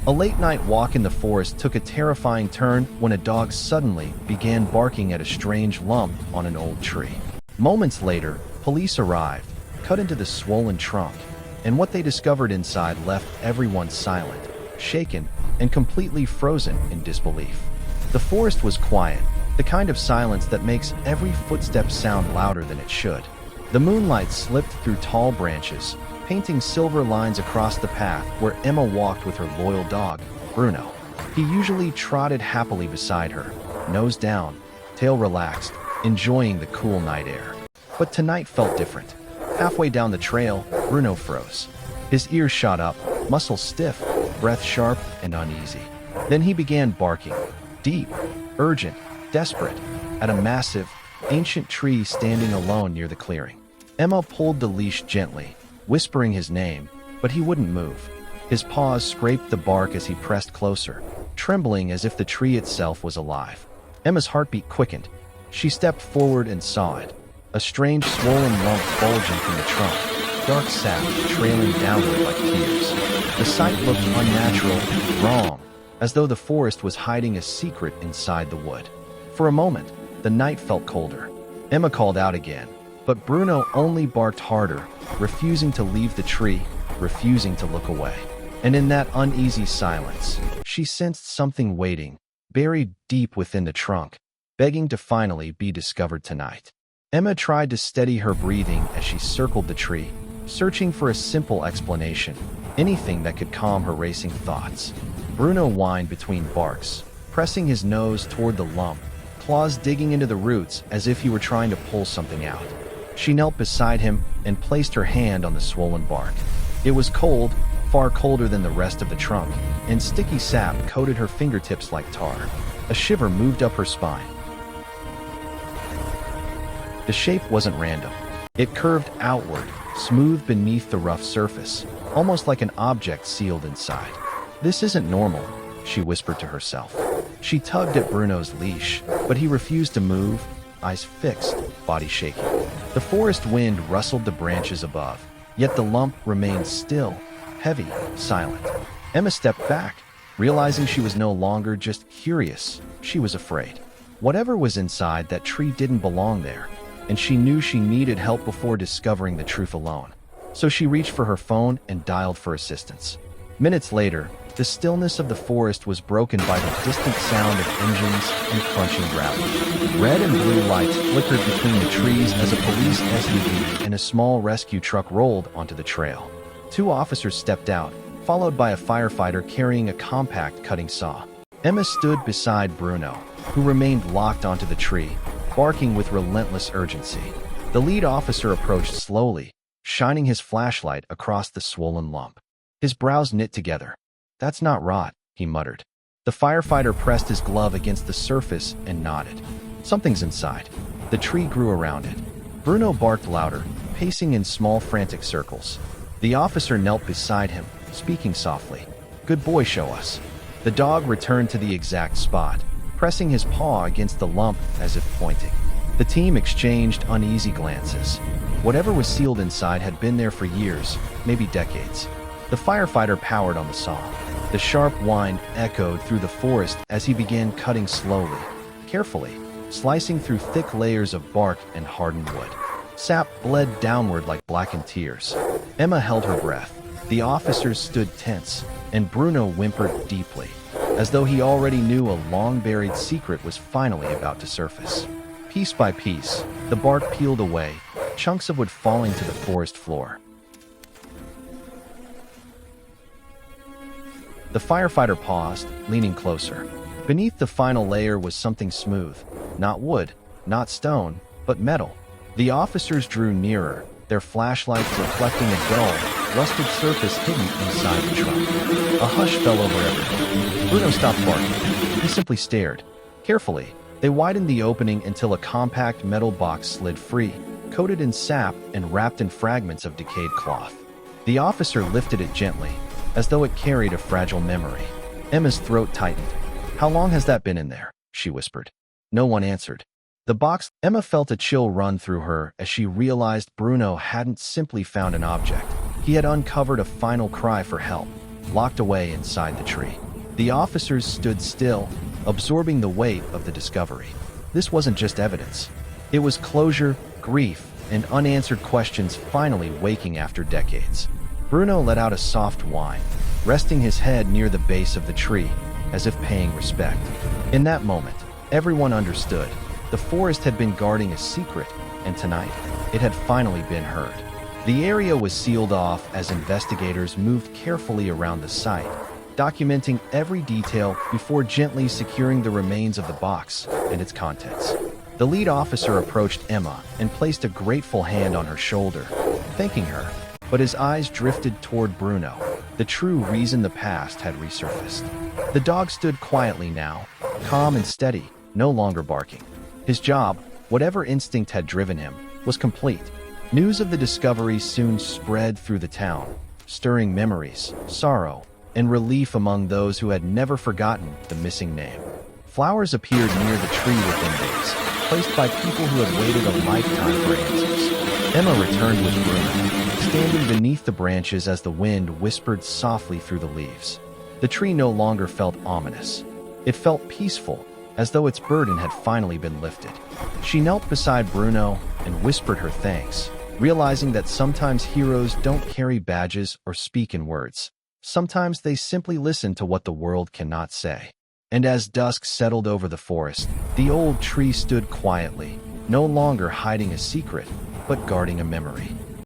A late-night walk in the forest took a terrifying turn when a dog suddenly began barking at a strange lump on an old tree. Moments later, police arrived, cut into the swollen trunk, and what they discovered inside left everyone silent, shaken, and completely frozen in disbelief. The forest was quiet, the kind of silence that makes every footstep sound louder than it should. The moonlight slipped through tall branches, painting silver lines across the path where Emma walked with her loyal dog, Bruno. He usually trotted happily beside her, nose down, tail relaxed, enjoying the cool night air. But tonight felt different. Halfway down the trail, Bruno froze. His ears shot up, muscles stiff, breath sharp and uneasy. Then he began barking, deep, urgent, desperate, at a massive, ancient tree standing alone near the clearing. Emma pulled the leash gently, whispering his name, but he wouldn't move. His paws scraped the bark as he pressed closer, trembling as if the tree itself was alive. Emma's heartbeat quickened. She stepped forward and saw it. A strange swollen lump bulging from the trunk, dark sap trailing downward like tears. The sight looked unnatural, wrong, as though the forest was hiding a secret inside the wood. For a moment, the night felt colder. Emma called out again, but Bruno only barked harder, refusing to leave the tree, refusing to look away. And in that uneasy silence, she sensed something waiting, buried deep within the trunk, begging to finally be discovered tonight. Emma tried to steady her breathing as she circled the tree, searching for a simple explanation, anything that could calm her racing thoughts. Bruno whined between barks, pressing his nose toward the lump, claws digging into the roots as if he were trying to pull something out. She knelt beside him and placed her hand on the swollen bark. It was cold, far colder than the rest of the trunk, and sticky sap coated her fingertips like tar. A shiver moved up her spine. The shape wasn't random. It curved outward, smooth beneath the rough surface, almost like an object sealed inside. "This isn't normal," she whispered to herself. She tugged at Bruno's leash, but he refused to move, eyes fixed, body shaking. The forest wind rustled the branches above, yet the lump remained still, heavy, silent. Emma stepped back, realizing she was no longer just curious, she was afraid. Whatever was inside that tree didn't belong there, and she knew she needed help before discovering the truth alone. So she reached for her phone and dialed for assistance. Minutes later, the stillness of the forest was broken by the distant sound of engines and crunching gravel. Red and blue lights flickered between the trees as a police SUV and a small rescue truck rolled onto the trail. Two officers stepped out, followed by a firefighter carrying a compact cutting saw. Emma stood beside Bruno, who remained locked onto the tree, barking with relentless urgency. The lead officer approached slowly, shining his flashlight across the swollen lump. His brows knit together. "That's not rot," he muttered. The firefighter pressed his glove against the surface and nodded. "Something's inside." The tree grew around it. Bruno barked louder, pacing in small frantic circles. The officer knelt beside him, speaking softly. "Good boy, show us." The dog returned to the exact spot, pressing his paw against the lump as if pointing. The team exchanged uneasy glances. Whatever was sealed inside had been there for years, maybe decades. The firefighter powered on the saw. The sharp whine echoed through the forest as he began cutting slowly, carefully, slicing through thick layers of bark and hardened wood. Sap bled downward like blackened tears. Emma held her breath. The officers stood tense, and Bruno whimpered deeply, as though he already knew a long-buried secret was finally about to surface. Piece by piece, the bark peeled away, chunks of wood falling to the forest floor. The firefighter paused, leaning closer. Beneath the final layer was something smooth, not wood, not stone, but metal. The officers drew nearer, their flashlights reflecting a dull, rusted surface hidden inside the trunk. A hush fell over everyone. Bruno stopped barking. He simply stared. Carefully, they widened the opening until a compact metal box slid free, coated in sap and wrapped in fragments of decayed cloth. The officer lifted it gently, as though it carried a fragile memory. Emma's throat tightened. "How long has that been in there?" she whispered. No one answered. The box, Emma felt a chill run through her as she realized Bruno hadn't simply found an object. He had uncovered a final cry for help. locked away inside the tree. The officers stood still, absorbing the weight of the discovery. This wasn't just evidence. It was closure, grief, and unanswered questions finally waking after decades. Bruno let out a soft whine, resting his head near the base of the tree, as if paying respect. In that moment, everyone understood. The forest had been guarding a secret, and tonight, it had finally been heard. The area was sealed off as investigators moved carefully around the site, documenting every detail before gently securing the remains of the box and its contents. The lead officer approached Emma and placed a grateful hand on her shoulder, thanking her, but his eyes drifted toward Bruno. The true reason the past had resurfaced. The dog stood quietly now, calm and steady, no longer barking. His job, whatever instinct had driven him, was complete. News of the discovery soon spread through the town, stirring memories, sorrow, and relief among those who had never forgotten the missing name. Flowers appeared near the tree within days, placed by people who had waited a lifetime for answers. Emma returned with Bruno, standing beneath the branches as the wind whispered softly through the leaves. The tree no longer felt ominous. It felt peaceful, as though its burden had finally been lifted. She knelt beside Bruno and whispered her thanks, realizing that sometimes heroes don't carry badges or speak in words. Sometimes they simply listen to what the world cannot say. And as dusk settled over the forest, the old tree stood quietly, no longer hiding a secret, but guarding a memory.